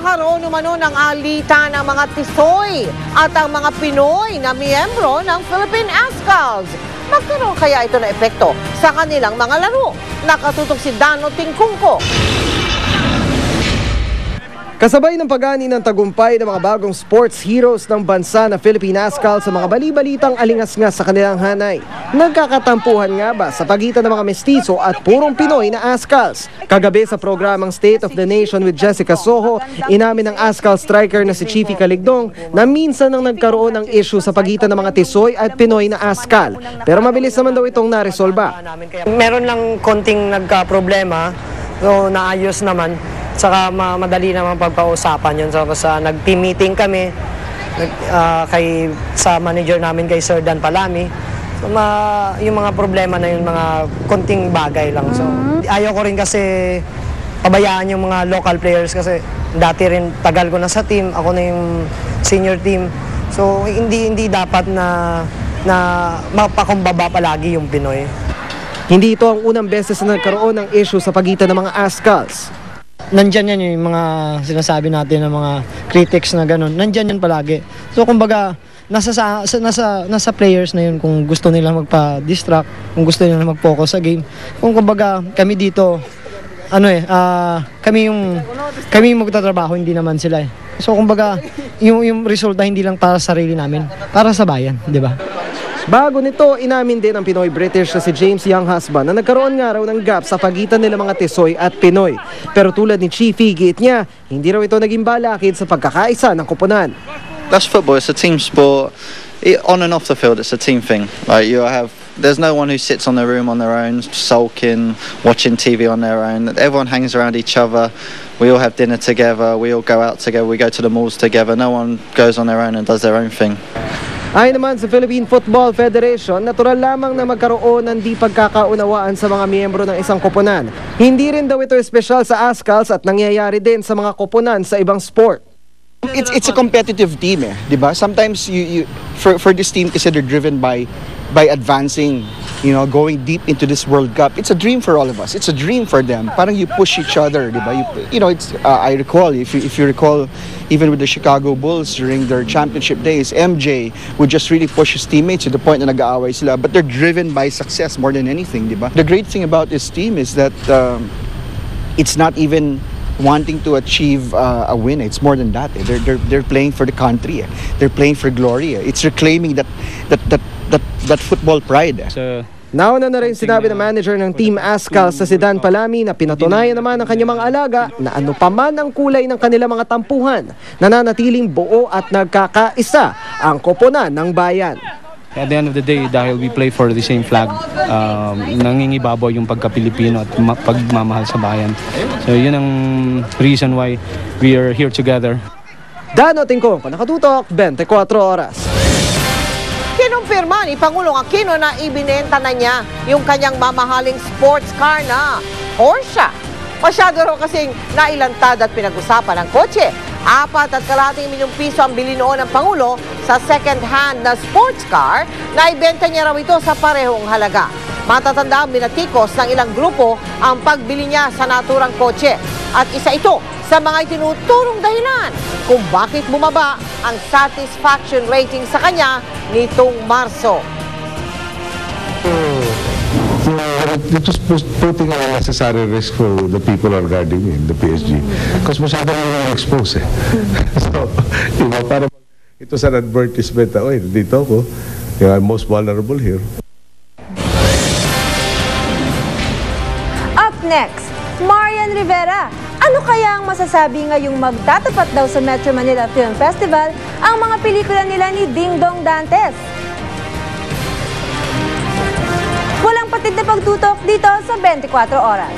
Magkakaroon umano ng alitan ng mga tisoy at ang mga Pinoy na miyembro ng Philippine Ascals. Magkaroon kaya ito na epekto sa kanilang mga laro? Nakatutok si Dano Tingkungko. Kasabay ng pag-ani ng tagumpay ng mga bagong sports heroes ng bansa na Philippine Ascals sa mga bali-balitang alingas-ngas sa kanilang hanay. Nagkakatampuhan nga ba sa pagitan ng mga mestizo at purong Pinoy na Ascals? Kagabi sa programang State of the Nation with Jessica Soho, inamin ng Ascals striker na si Chiefy Caligdong na minsan nang nagkaroon ng issue sa pagitan ng mga tisoy at Pinoy na Ascal. Pero mabilis naman daw itong naresolba. Meron lang konting nagka-problema, so naayos naman. Saka madali naman pagpausapan yun. So, nag-team meeting kami sa manager namin kay Sir Dan Palami. So, yung mga problema na yun, mga konting bagay lang. So, ayaw ko rin kasi pabayaan yung mga local players kasi dati rin tagal ko na sa team. Ako na yung senior team. So, hindi dapat na mapakumbaba palagi yung Pinoy. Hindi ito ang unang beses na nagkaroon ng issue sa pagitan ng mga Ascals. Nandyan yan yung mga sinasabi natin ng mga critics na gano'n. Nandyan yan palagi. So kumbaga, nasa players na yun kung gusto nila magpa-distract, kung gusto nila mag-focus sa game. Kung kumbaga, kami dito, kami yung magtatrabaho, hindi naman sila eh. So kumbaga, yung resulta hindi lang para sa sarili namin, para sa bayan, di ba? Bago nito, inamin din ang Pinoy-British na si James Young Husband na nagkaroon nga raw ng gap sa pagitan nila mga Tisoy at Pinoy. Pero tulad ni Chiefy, giit niya, hindi raw ito naging balakid sa pagkakaisa ng koponan. That's football, it's a team sport. On and off the field, it's a team thing. Like there's no one who sits on their room on their own, sulking, watching TV on their own. Everyone hangs around each other. We all have dinner together, we all go out together, we go to the malls together. No one goes on their own and does their own thing. Ayon naman sa Philippine Football Federation, natural lamang na magkaroon ng di pagkakaunawaan sa mga miyembro ng isang koponan. Hindi rin daw ito espesyal sa Ascals at nangyayari din sa mga koponan sa ibang sport. It's a competitive team, di ba? Sometimes for this team kasi they're driven by advancing, going deep into this World Cup. It's a dream for all of us. It's a dream for them. Parang you push each other, di ba? It's I recall if you recall even with the Chicago Bulls during their championship days, MJ would just really push his teammates to the point na nag-aaway sila, but they're driven by success more than anything, di ba? The great thing about this team is that it's not even wanting to achieve a win. It's more than that. They're playing for the country. They're playing for glory. It's reclaiming that football pride. Nauna na rin sinabi ng manager ng Team Ascals sa si Dan Palami na pinatunayan naman ng kanyang mga alaga na ano pa man ang kulay ng kanilang mga tampuhan, nananatiling buo at nagkakaisa ang koponan ng bayan. At the end of the day, dahil we play for the same flag, nangingibabaw yung pagka-Pilipino at pagmamahal sa bayan. So yun ang reason why we are here together. Dano Tingkungko, nakatutok, 24 oras. Kinumpirma ni Pangulong Aquino na ibinenta na niya yung kanyang mamahaling sports car na Porsche. Masyado raw kasing nailantad at pinag-usapan ng kotse. 4.5 milyong piso ang bili noon ng Pangulo sa second-hand na sports car na ibenta niya raw ito sa parehong halaga. Matatanda ang binatikos ng ilang grupo ang pagbili niya sa naturang kotse. At isa ito sa mga itinuturong dahilan kung bakit bumaba ang satisfaction rating sa kanya nitong Marso. It was putting an unnecessary risk for the people who are guarding me in the PSG. Because masyado na expose eh. So, para ito sa advertisement, dito ako, I'm most vulnerable here. Up next, Marian Rivera. Ano kaya ang masasabi ngayong magtatapat daw sa Metro Manila Film Festival ang mga pelikula nila ni Ding Dong Dantes? Walang patid na pagtutok dito sa 24 oras.